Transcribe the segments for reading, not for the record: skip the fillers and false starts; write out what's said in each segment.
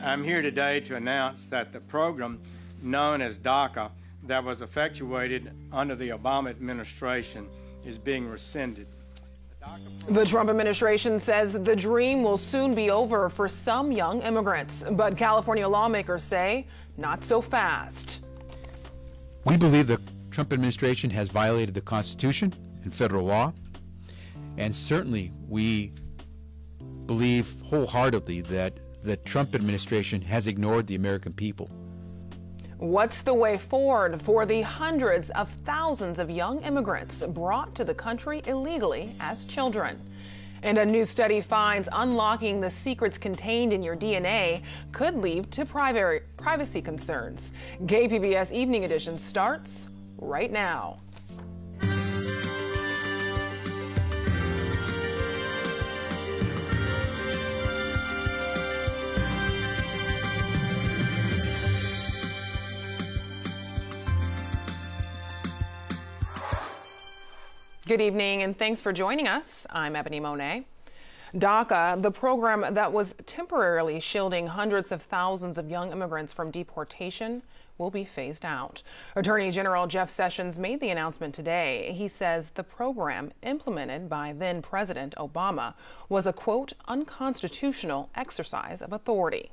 I'm here today to announce that the program known as DACA that was effectuated under the Obama administration is being rescinded. The Trump administration says the dream will soon be over for some young immigrants, but California lawmakers say not so fast. We believe the Trump administration has violated the Constitution and federal law, and certainly we believe wholeheartedly that the Trump administration has ignored the American people. What's the way forward for the hundreds of thousands of young immigrants brought to the country illegally as children? And a new study finds unlocking the secrets contained in your DNA could lead to privacy concerns. KPBS Evening Edition starts right now. Good evening, and thanks for joining us. I'm Ebony Monet. DACA, the program that was temporarily shielding hundreds of thousands of young immigrants from deportation, will be phased out. Attorney General Jeff Sessions made the announcement today. He says the program implemented by then President Obama was a, quote, unconstitutional exercise of authority.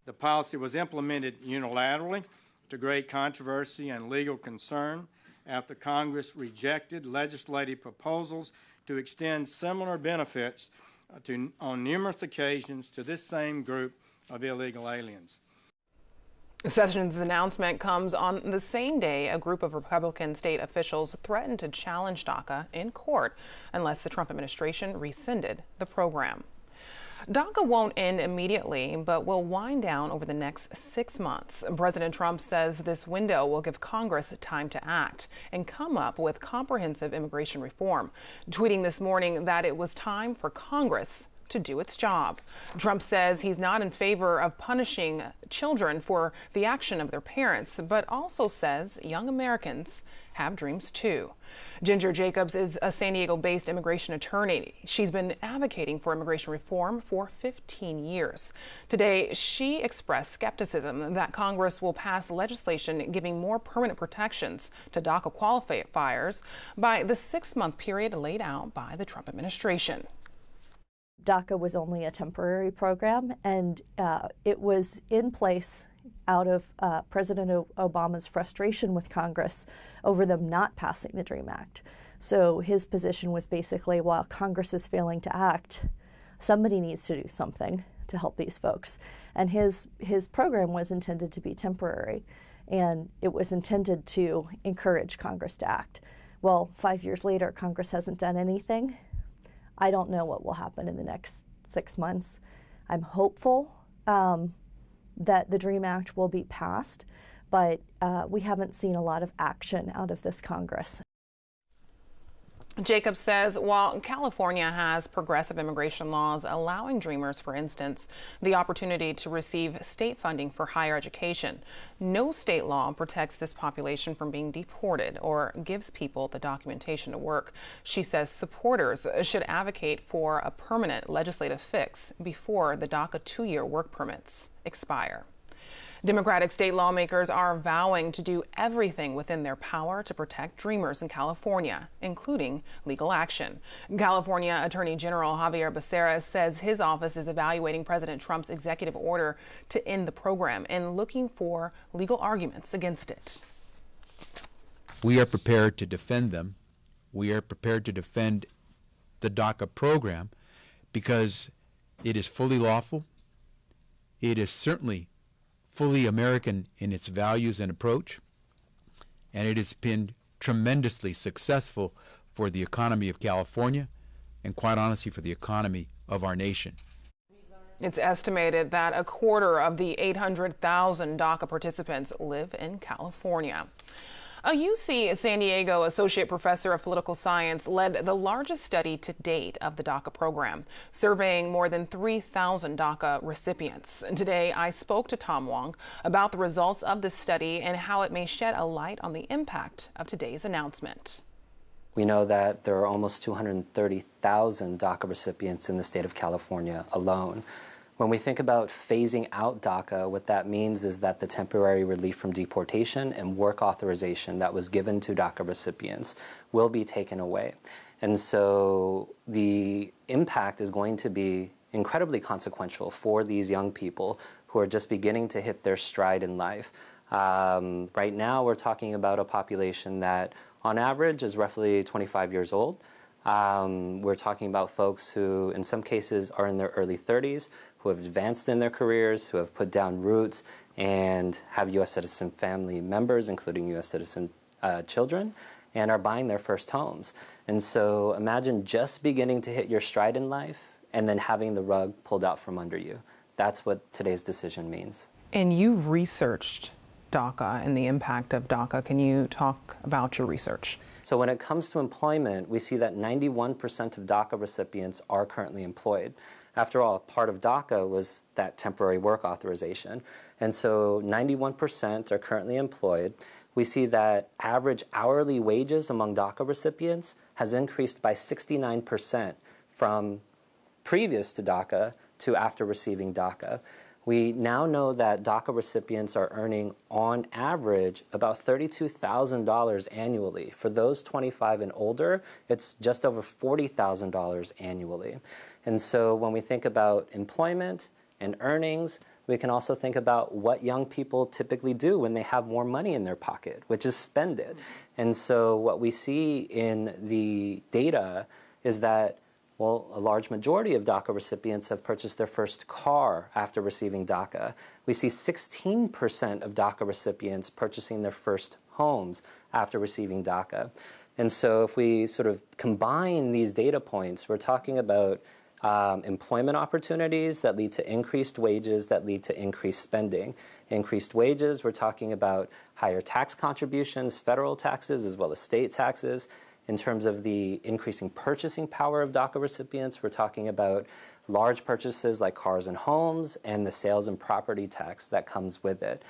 The policy was implemented unilaterally to great controversy and legal concern after Congress rejected legislative proposals to extend similar benefits on numerous occasions to this same group of illegal aliens. Sessions' announcement comes on the same day a group of Republican state officials threatened to challenge DACA in court unless the Trump administration rescinded the program. DACA won't end immediately, but will wind down over the next 6 months. President Trump says this window will give Congress time to act and come up with comprehensive immigration reform, tweeting this morning that it was time for Congress to do its job. Trump says he's not in favor of punishing children for the action of their parents, but also says young Americans have dreams too. Ginger Jacobs is a San Diego-based immigration attorney. She's been advocating for immigration reform for 15 years. Today, she expressed skepticism that Congress will pass legislation giving more permanent protections to DACA qualifiers by the 6-month period laid out by the Trump administration. DACA was only a temporary program, and it was in place out of President Obama's frustration with Congress over them not passing the DREAM Act. So his position was basically, while Congress is failing to act, somebody needs to do something to help these folks. And his program was intended to be temporary, and it was intended to encourage Congress to act. Well, 5 years later, Congress hasn't done anything. I don't know what will happen in the next 6 months. I'm hopeful that the DREAM Act will be passed, but we haven't seen a lot of action out of this Congress. Jacobs says while California has progressive immigration laws allowing Dreamers, for instance, the opportunity to receive state funding for higher education, no state law protects this population from being deported or gives people the documentation to work. She says supporters should advocate for a permanent legislative fix before the DACA 2-year work permits expire. Democratic state lawmakers are vowing to do everything within their power to protect Dreamers in California, including legal action. California Attorney General Javier Becerra says his office is evaluating President Trump's executive order to end the program and looking for legal arguments against it. We are prepared to defend them. We are prepared to defend the DACA program because it is fully lawful. It is certainly fully American in its values and approach, and it has been tremendously successful for the economy of California and, quite honestly, for the economy of our nation. It's estimated that a quarter of the 800,000 DACA participants live in California. A UC San Diego associate professor of political science led the largest study to date of the DACA program, surveying more than 3,000 DACA recipients. And today, I spoke to Tom Wong about the results of this study and how it may shed a light on the impact of today's announcement. We know that there are almost 230,000 DACA recipients in the state of California alone. When we think about phasing out DACA, what that means is that the temporary relief from deportation and work authorization that was given to DACA recipients will be taken away. And so the impact is going to be incredibly consequential for these young people who are just beginning to hit their stride in life. Right now, we're talking about a population that, on average, is roughly 25 years old. We're talking about folks who, in some cases, are in their early 30s, who have advanced in their careers, who have put down roots, and have U.S. citizen family members, including U.S. citizen children, and are buying their first homes. And so imagine just beginning to hit your stride in life and then having the rug pulled out from under you. That's what today's decision means. And you've researched DACA and the impact of DACA. Can you talk about your research? So when it comes to employment, we see that 91% of DACA recipients are currently employed. After all, part of DACA was that temporary work authorization. And so 91% are currently employed. We see that average hourly wages among DACA recipients has increased by 69% from previous to DACA to after receiving DACA. We now know that DACA recipients are earning, on average, about $32,000 annually. For those 25 and older, it's just over $40,000 annually. And so when we think about employment and earnings, we can also think about what young people typically do when they have more money in their pocket, which is spend it. And so what we see in the data is that, well, a large majority of DACA recipients have purchased their first car after receiving DACA. We see 16% of DACA recipients purchasing their first homes after receiving DACA. And so if we sort of combine these data points, we're talking about employment opportunities that lead to increased wages, that lead to increased spending. Increased wages, we're talking about higher tax contributions, federal taxes, as well as state taxes. In terms of the increasing purchasing power of DACA recipients, we're talking about large purchases like cars and homes and the sales and property tax that comes with it.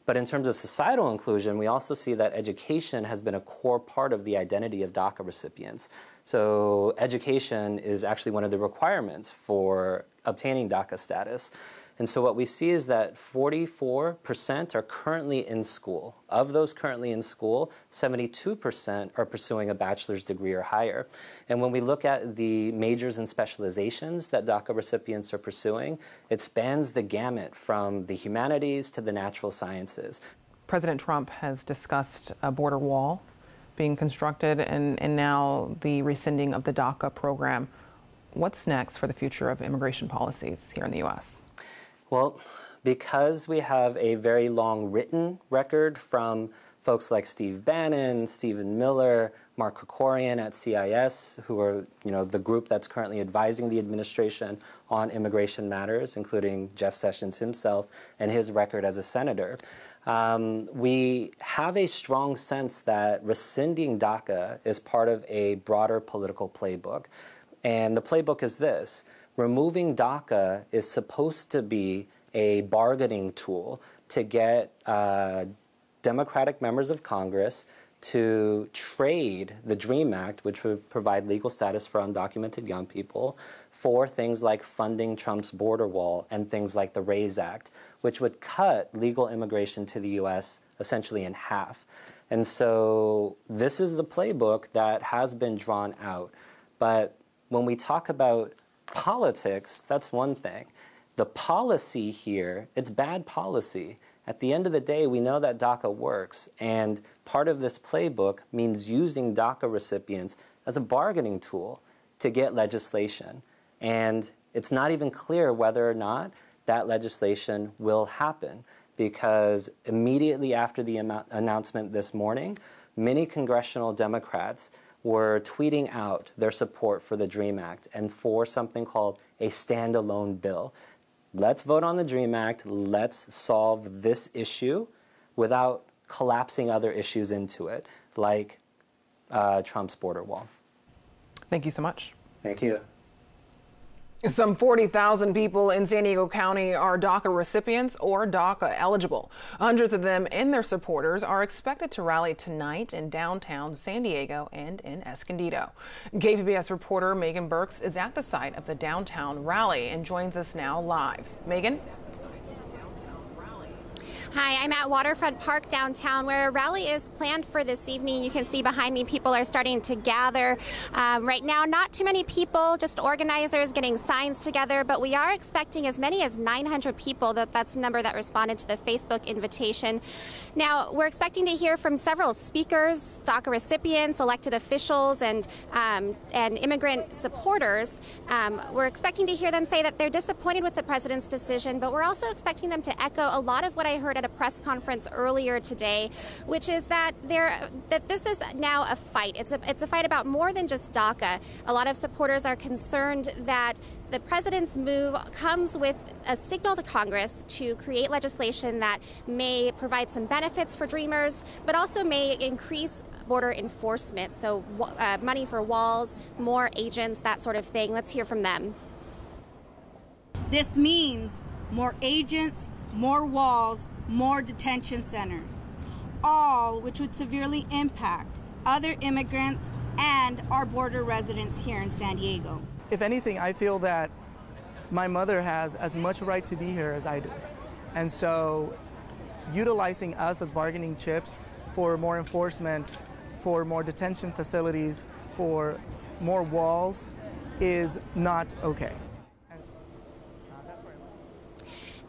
But in terms of societal inclusion, we also see that education has been a core part of the identity of DACA recipients. So education is actually one of the requirements for obtaining DACA status. And so what we see is that 44% are currently in school. Of those currently in school, 72% are pursuing a bachelor's degree or higher. And when we look at the majors and specializations that DACA recipients are pursuing, it spans the gamut from the humanities to the natural sciences. President Trump has discussed a border wall being constructed and now the rescinding of the DACA program. What's next for the future of immigration policies here in the U.S.? Well, because we have a very long written record from folks like Steve Bannon, Stephen Miller, Mark Krikorian at CIS, who are the group that's currently advising the administration on immigration matters, including Jeff Sessions himself and his record as a senator. We have a strong sense that rescinding DACA is part of a broader political playbook. And the playbook is this. Removing DACA is supposed to be a bargaining tool to get Democratic members of Congress to trade the DREAM Act, which would provide legal status for undocumented young people, for things like funding Trump's border wall and things like the RAISE Act, which would cut legal immigration to the U.S. essentially in half. And so this is the playbook that has been drawn out. But when we talk about politics, that's one thing. The policy here, it's bad policy. At the end of the day, we know that DACA works, and part of this playbook means using DACA recipients as a bargaining tool to get legislation. And it's not even clear whether or not that legislation will happen, because immediately after the announcement this morning, many congressional Democrats were tweeting out their support for the DREAM Act and for something called a standalone bill. Let's vote on the DREAM Act. Let's solve this issue without collapsing other issues into it, like Trump's border wall. Thank you so much. Thank you. Some 40,000 people in San Diego County are DACA recipients or DACA eligible. Hundreds of them and their supporters are expected to rally tonight in downtown San Diego and in Escondido. KPBS reporter Megan Burks is at the site of the downtown rally and joins us now live. Megan? Hi, I'm at Waterfront Park downtown where a rally is planned for this evening. You can see behind me people are starting to gather. Right now, not too many people, just organizers getting signs together, but we are expecting as many as 900 people. That's the number that responded to the Facebook invitation. Now, we're expecting to hear from several speakers, DACA recipients, elected officials, and immigrant supporters. We're expecting to hear them say that they're disappointed with the president's decision, but we're also expecting them to echo a lot of what I heard at a press conference earlier today, which is that this is now a fight. It's a fight about more than just DACA. A lot of supporters are concerned that the president's move comes with a signal to Congress to create legislation that may provide some benefits for Dreamers, but also may increase border enforcement. So money for walls, more agents, that sort of thing. Let's hear from them. This means more agents, more walls, more detention centers, all which would severely impact other immigrants and our border residents here in San Diego. If anything, I feel that my mother has as much right to be here as I do. And so utilizing us as bargaining chips for more enforcement, for more detention facilities, for more walls is not okay.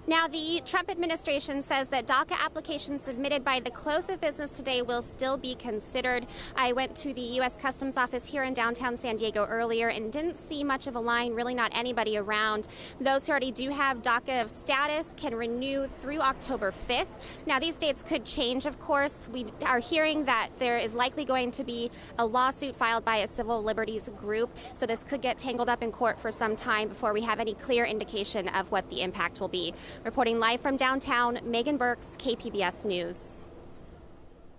Now, the Trump administration says that DACA applications submitted by the close of business today will still be considered. I went to the U.S. Customs Office here in downtown San Diego earlier and didn't see much of a line, really not anybody around. Those who already do have DACA status can renew through October 5th. Now, these dates could change, of course. We are hearing that there is likely going to be a lawsuit filed by a civil liberties group, so this could get tangled up in court for some time before we have any clear indication of what the impact will be. Reporting live from downtown, Megan Burks, KPBS News.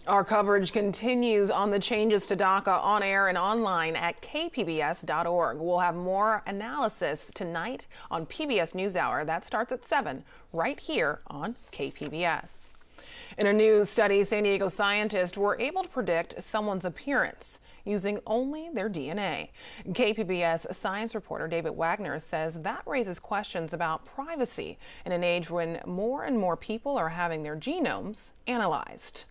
Our coverage continues on the changes to DACA on air and online at kpbs.org. We'll have more analysis tonight on PBS NewsHour. That starts at 7 right here on KPBS. In a new study, San Diego scientists were able to predict someone's appearance using only their DNA. KPBS science reporter David Wagner says that raises questions about privacy in an age when more and more people are having their genomes analyzed.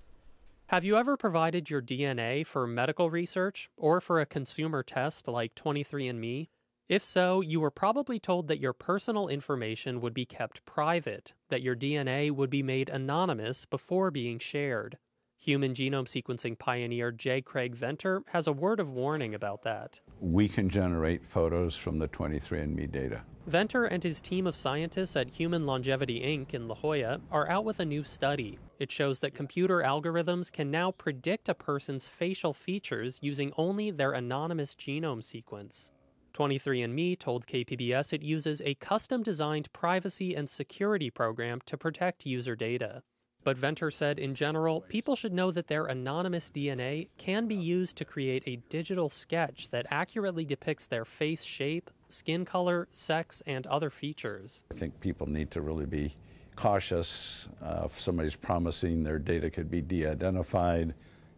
Have you ever provided your DNA for medical research or for a consumer test like 23andMe? If so, you were probably told that your personal information would be kept private, that your DNA would be made anonymous before being shared. Human genome sequencing pioneer J. Craig Venter has a word of warning about that. We can generate photos from the 23andMe data. Venter and his team of scientists at Human Longevity Inc. in La Jolla are out with a new study. It shows that computer algorithms can now predict a person's facial features using only their anonymous genome sequence. 23andMe told KPBS it uses a custom-designed privacy and security program to protect user data. But Venter said, in general, people should know that their anonymous DNA can be used to create a digital sketch that accurately depicts their face shape, skin color, sex, and other features. I think people need to really be cautious. If somebody's promising their data could be de-identified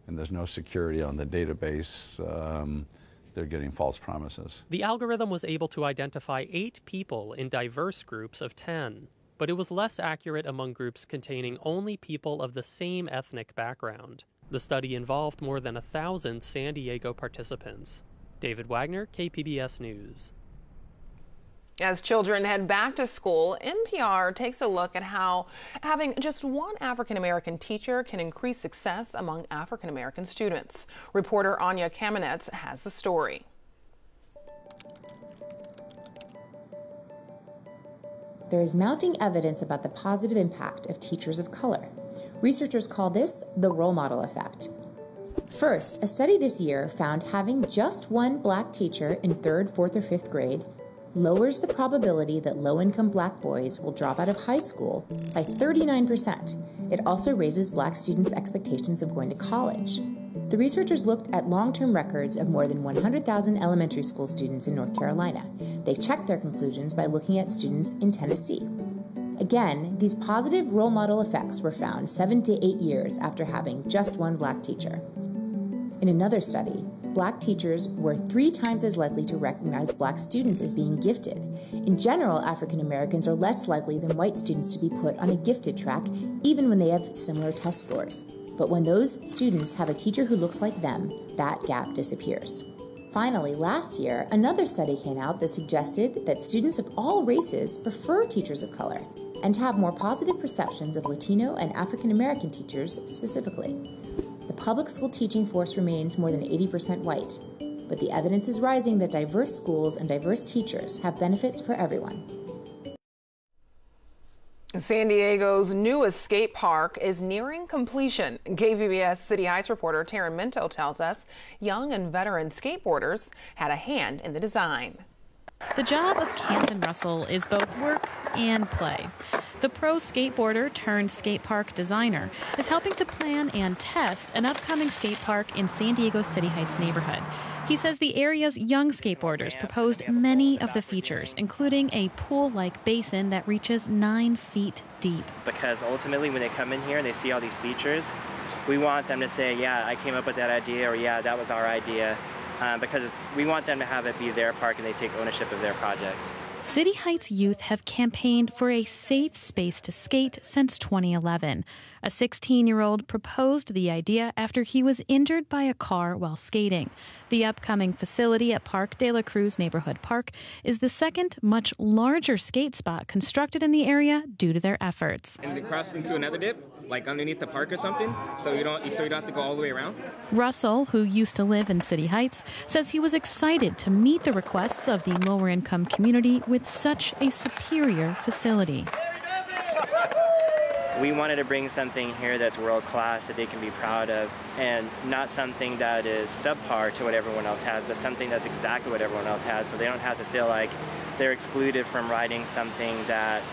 and there's no security on the database, they're getting false promises. The algorithm was able to identify 8 people in diverse groups of 10. But it was less accurate among groups containing only people of the same ethnic background. The study involved more than 1,000 San Diego participants. David Wagner, KPBS News. As children head back to school, NPR takes a look at how having just one African-American teacher can increase success among African-American students. Reporter Anya Kamenetz has the story. There is mounting evidence about the positive impact of teachers of color. Researchers call this the role model effect. First, a study this year found having just one black teacher in 3rd, 4th, or 5th grade lowers the probability that low-income black boys will drop out of high school by 39%. It also raises black students' expectations of going to college. The researchers looked at long-term records of more than 100,000 elementary school students in North Carolina. They checked their conclusions by looking at students in Tennessee. Again, these positive role model effects were found 7 to 8 years after having just one black teacher. In another study, black teachers were 3 times as likely to recognize black students as being gifted. In general, African Americans are less likely than white students to be put on a gifted track, even when they have similar test scores. But when those students have a teacher who looks like them, that gap disappears. Finally, last year, another study came out that suggested that students of all races prefer teachers of color and have more positive perceptions of Latino and African American teachers specifically. The public school teaching force remains more than 80% white, but the evidence is rising that diverse schools and diverse teachers have benefits for everyone. San Diego's newest skate park is nearing completion. KPBS City Heights reporter Taryn Minto tells us young and veteran skateboarders had a hand in the design. The job of Canton Russell is both work and play. The pro skateboarder turned skate park designer is helping to plan and test an upcoming skate park in San Diego's City Heights neighborhood. He says the area's young skateboarders proposed many of the features, including a pool-like basin that reaches 9 feet deep. Because ultimately when they come in here and they see all these features, we want them to say, yeah, I came up with that idea, or yeah, that was our idea. Because we want them to have it be their park and they take ownership of their project. City Heights youth have campaigned for a safe space to skate since 2011. A 16-year-old proposed the idea after he was injured by a car while skating. The upcoming facility at Park de la Cruz Neighborhood Park is the second, much larger skate spot constructed in the area due to their efforts. And they cross into another dip, like underneath the park or something, so you don't have to go all the way around. Russell, who used to live in City Heights, says he was excited to meet the requests of the lower-income community with such a superior facility. We wanted to bring something here that's world-class that they can be proud of, and not something that is subpar to what everyone else has, but something that's exactly what everyone else has, so they don't have to feel like they're excluded from riding something that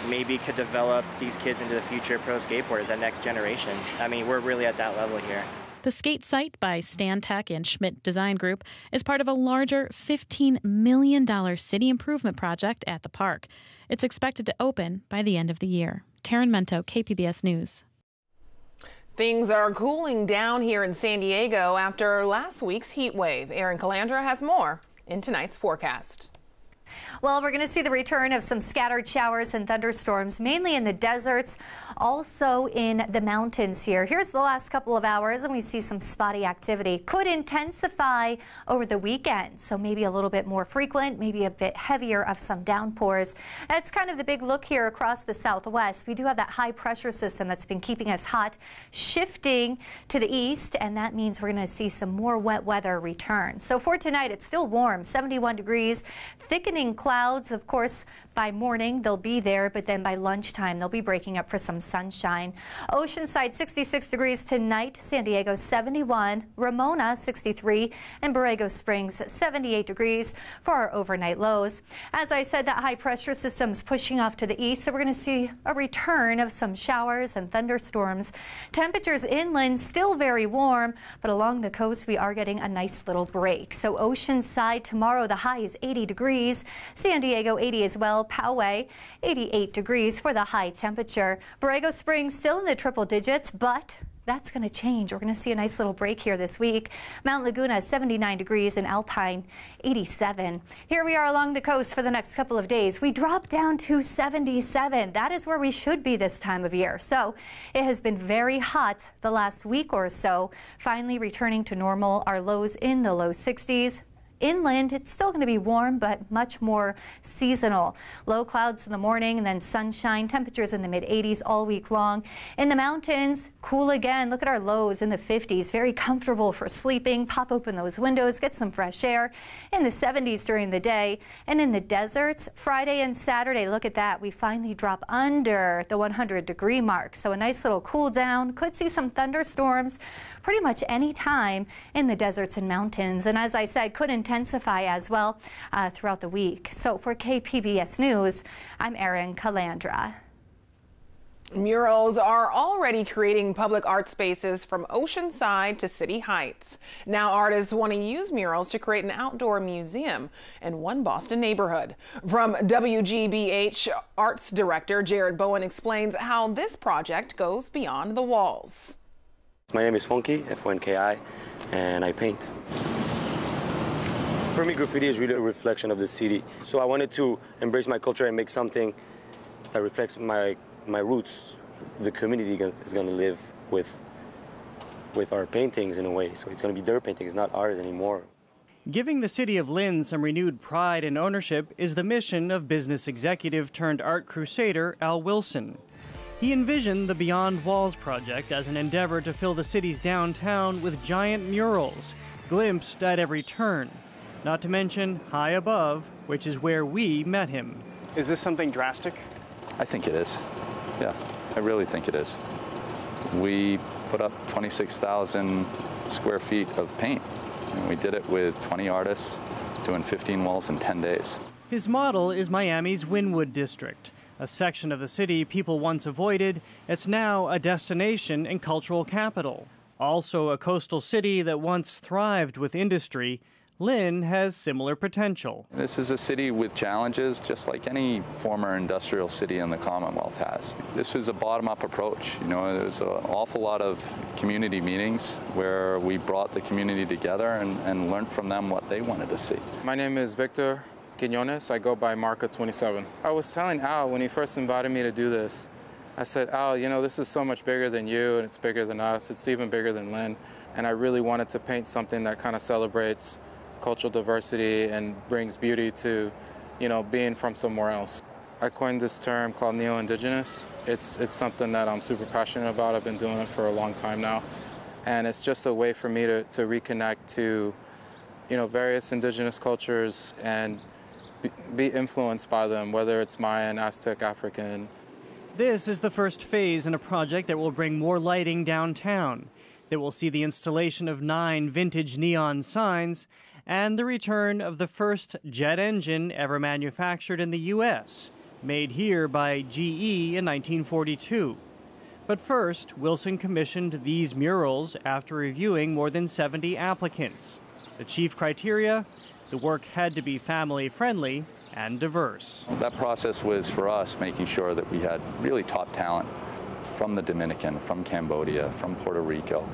maybe could develop these kids into the future pro skateboarders, that next generation. I mean, we're really at that level here. The skate site by Stantec and Schmidt Design Group is part of a larger $15 million city improvement project at the park. It's expected to open by the end of the year. Taryn Minto, KPBS News. Things are cooling down here in San Diego after last week's heat wave. Erin Calandra has more in tonight's forecast. Well, we're going to see the return of some scattered showers and thunderstorms, mainly in the deserts, also in the mountains here. Here's the last couple of hours, and we see some spotty activity. Could intensify over the weekend, so maybe a little bit more frequent, maybe a bit heavier of some downpours. That's kind of the big look here across the southwest. We do have that high pressure system that's been keeping us hot, shifting to the east, and that means we're going to see some more wet weather return. So for tonight, it's still warm, 71 degrees, thickening clouds, of course, by morning they'll be there, but then by lunchtime they'll be breaking up for some sunshine. Oceanside 66 degrees tonight, San Diego 71, Ramona 63, and Borrego Springs 78 degrees for our overnight lows. As I said, that high pressure system's pushing off to the east, so we're going to see a return of some showers and thunderstorms. Temperatures inland still very warm, but along the coast we are getting a nice little break. So Oceanside tomorrow, the high is 80 degrees. San Diego 80 as well. Poway 88 degrees for the high temperature. Borrego Springs still in the triple digits, but that's going to change. We're going to see a nice little break here this week. Mount Laguna 79 degrees and Alpine 87. Here we are along the coast for the next couple of days. We drop down to 77. That is where we should be this time of year. So it has been very hot the last week or so. Finally returning to normal. Our lows in the low 60s. Inland, it's still going to be warm, but much more seasonal. Low clouds in the morning and then sunshine. Temperatures in the mid-80s all week long. In the mountains, cool again. Look at our lows in the 50s. Very comfortable for sleeping. Pop open those windows, get some fresh air. In the 70s during the day. And in the deserts, Friday and Saturday, look at that. We finally drop under the 100-degree mark. So a nice little cool down. Could see some thunderstorms pretty much any time in the deserts and mountains. And as I said, could intensify as well throughout the week. So for KPBS News, I'm Erin Calandra. Murals are already creating public art spaces from Oceanside to City Heights. Now artists want to use murals to create an outdoor museum in one Boston neighborhood. From WGBH Arts Director Jared Bowen explains how this project goes beyond the walls. My name is Funky, F-O-N-K-I, and I paint. For me, graffiti is really a reflection of the city. So I wanted to embrace my culture and make something that reflects my roots. The community is going to live with our paintings in a way. So it's going to be their paintings, not ours anymore. Giving the city of Lynn some renewed pride and ownership is the mission of business executive turned art crusader Al Wilson. He envisioned the Beyond Walls project as an endeavor to fill the city's downtown with giant murals, glimpsed at every turn. Not to mention high above, which is where we met him. Is this something drastic? I think it is. Yeah, I really think it is. We put up 26,000 square feet of paint, and we did it with 20 artists doing 15 walls in 10 days. His model is Miami's Wynwood district, a section of the city people once avoided. It's now a destination and cultural capital. Also a coastal city that once thrived with industry, Lynn has similar potential. This is a city with challenges, just like any former industrial city in the Commonwealth has. This was a bottom-up approach. You know, there's an awful lot of community meetings where we brought the community together and learned from them what they wanted to see. My name is Victor Quinones. I go by Marca 27. I was telling Al when he first invited me to do this, I said, Al, you know, this is so much bigger than you, and it's bigger than us. It's even bigger than Lynn. And I really wanted to paint something that kind of celebrates cultural diversity and brings beauty to, you know, being from somewhere else. I coined this term called neo-indigenous. It's something that I'm super passionate about. I've been doing it for a long time now. And it's just a way for me to reconnect to, you know, various indigenous cultures and be influenced by them, whether it's Mayan, Aztec, African. This is the first phase in a project that will bring more lighting downtown, that will see the installation of 9 vintage neon signs and the return of the first jet engine ever manufactured in the U.S., made here by GE in 1942. But first, Wilson commissioned these murals after reviewing more than 70 applicants. The chief criteria: the work had to be family-friendly and diverse. That process was, for us, making sure that we had really top talent from the Dominican, from Cambodia, from Puerto Rico,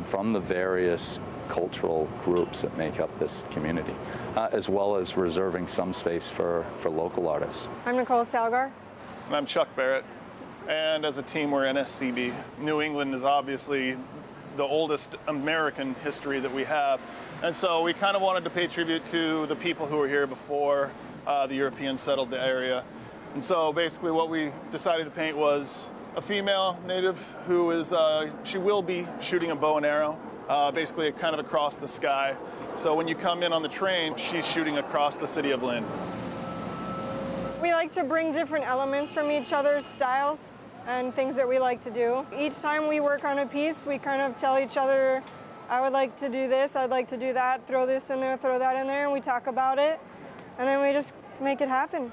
from the various cultural groups that make up this community, as well as reserving some space for local artists. I'm Nicole Salgar. And I'm Chuck Barrett. And as a team, we're NSCB. New England is obviously the oldest American history that we have. And so we kind of wanted to pay tribute to the people who were here before the Europeans settled the area. And so basically what we decided to paint was a female native who is, she will be shooting a bow and arrow, basically kind of across the sky. So when you come in on the train, she's shooting across the city of Lynn. We like to bring different elements from each other's styles and things that we like to do. Each time we work on a piece, we kind of tell each other, I would like to do this, I'd like to do that, throw this in there, throw that in there, and we talk about it, and then we just make it happen.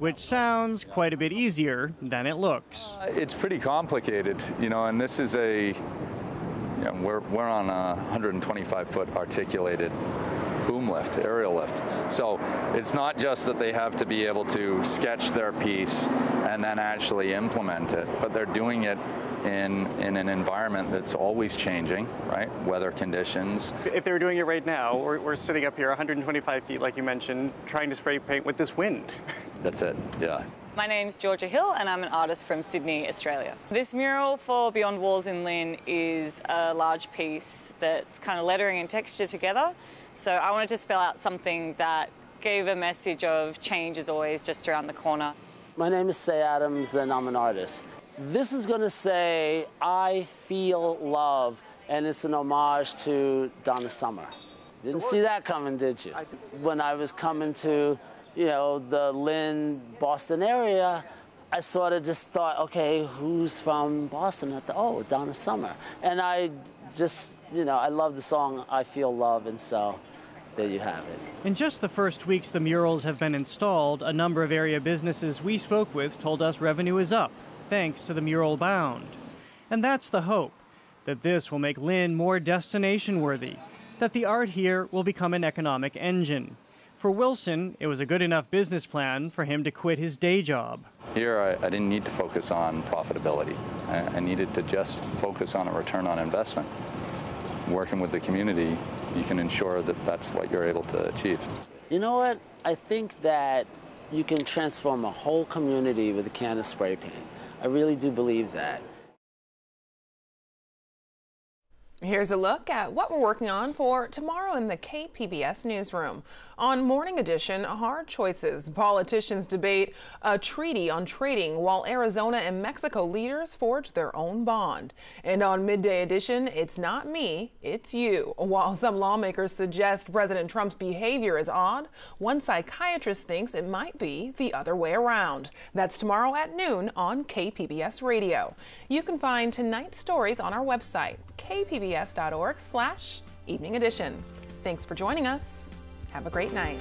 Which sounds quite a bit easier than it looks. It's pretty complicated, you know, and this is a, you know, we're on a 125-foot articulated boom lift, aerial lift. So it's not just that they have to be able to sketch their piece and then actually implement it, but they're doing it in an environment that's always changing, right? Weather conditions. If they were doing it right now, we're sitting up here 125 feet, like you mentioned, trying to spray paint with this wind. That's it, yeah. My name's Georgia Hill and I'm an artist from Sydney, Australia. This mural for Beyond Walls in Lynn is a large piece that's kind of lettering and texture together. So I wanted to spell out something that gave a message of change is always just around the corner. My name is Say Adams and I'm an artist. This is going to say, I feel love, and it's an homage to Donna Summer. Didn't see that coming, did you? When I was coming to, you know, the Lynn, Boston area, I sort of just thought, okay, who's from Boston? Oh, Donna Summer. And I just, you know, I love the song, I Feel Love, and so there you have it. In just the first weeks the murals have been installed, a number of area businesses we spoke with told us revenue is up. thanks to the mural bound. And that's the hope, that this will make Lynn more destination-worthy, that the art here will become an economic engine. For Wilson, it was a good enough business plan for him to quit his day job. Here, I didn't need to focus on profitability. I needed to just focus on a return on investment. Working with the community, you can ensure that that's what you're able to achieve. You know what? I think that you can transform a whole community with a can of spray paint. I really do believe that. Here's a look at what we're working on for tomorrow in the KPBS newsroom. On Morning Edition, hard choices. Politicians debate a treaty on trading while Arizona and Mexico leaders forge their own bond. And on Midday Edition, it's not me, it's you. While some lawmakers suggest President Trump's behavior is odd, one psychiatrist thinks it might be the other way around. That's tomorrow at noon on KPBS Radio. You can find tonight's stories on our website, kpbs.org/evening edition. Thanks for joining us. Have a great night.